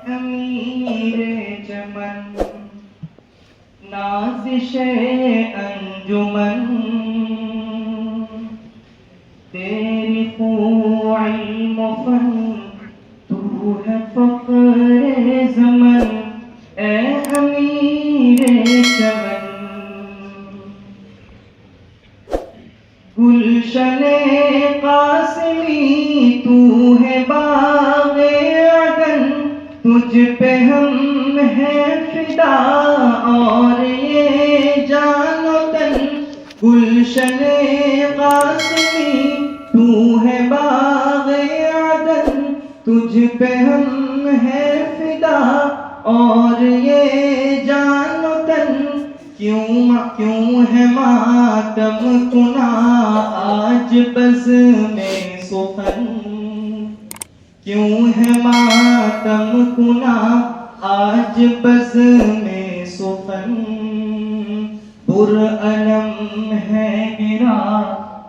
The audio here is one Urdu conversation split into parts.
امیر چمن نازش انجمن تیری خو علم و فن تو ہے فخر زمن اے امیر چمن گلشن قاسمی تو ہے باغ عدن تجھ پہ ہم ہیں فدا اور یہ جان و تن گلشن قاسمی تو ہے باغ عدن تجھ پہ ہم ہیں فدا اور یہ جان و تن کیوں ہے ماتم کنا آج بز میں سخن کیوں ہے ماتم کنا آج بز میں سخن پرعلم ہے گرا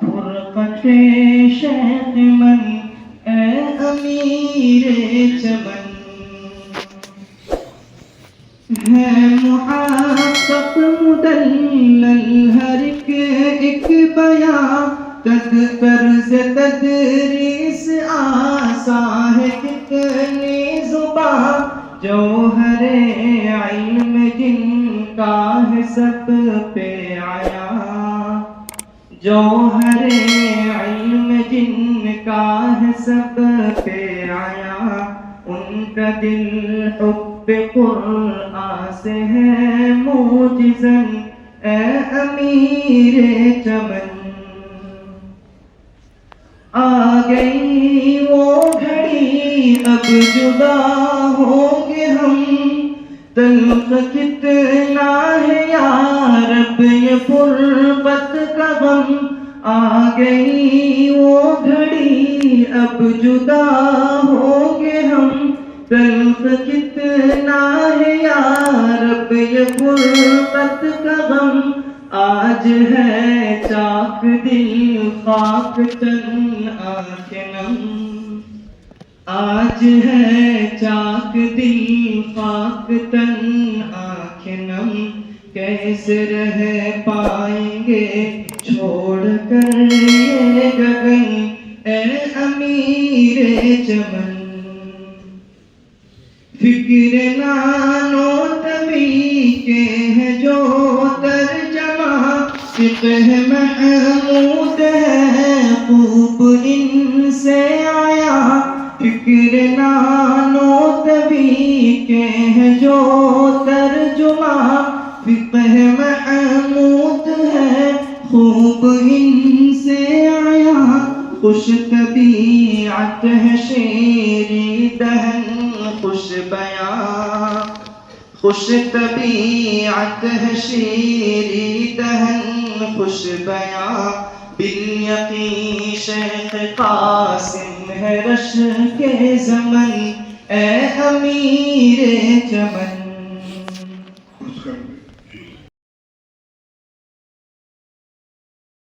فرقت شیخ من اے امیر چمن ہے محقق مدلل ہر ایک بیاں طرز تدریس آسا ہے کتنی زباں جوہر علم جن کا ہے سب پہ عیاں جوہر علم جن کا ہے سب پہ عیاں ان کا دل حب قرآن سے ہے موجزن اے امیر چمن آ گئی وہ گھڑی اب جدا ہوں گے ہم تلخ کتنا ہے یا رب یہ فرقت کا غم آ گئی وہ گھڑی اب جدا ہوں گے ہم تلخ کتنا ہے یا رب یہ فرقت کا غم آج ہے چاک دل خاک تن آنکھ نم آج ہے چاک دل خاک تن آنکھ نم کیسے رہ پائیں گے چھوڑ کر یہ گگن اے امیر چمن فکر نانو تبی کے ہے جو ترجمہ فقہ محمود ہے خوب ان سے آیا فکر نانو تبی کے ہے جو ترجمہ فقہ محمود ہے خوب ان سے آیا خوش طبیعت ہے شیری دہن خوش بیاں خوش طبیعت ہے شیری دہن خوش بیاں بالیقین شیخ قاسم ہے رش کے زمن اے امیر چمن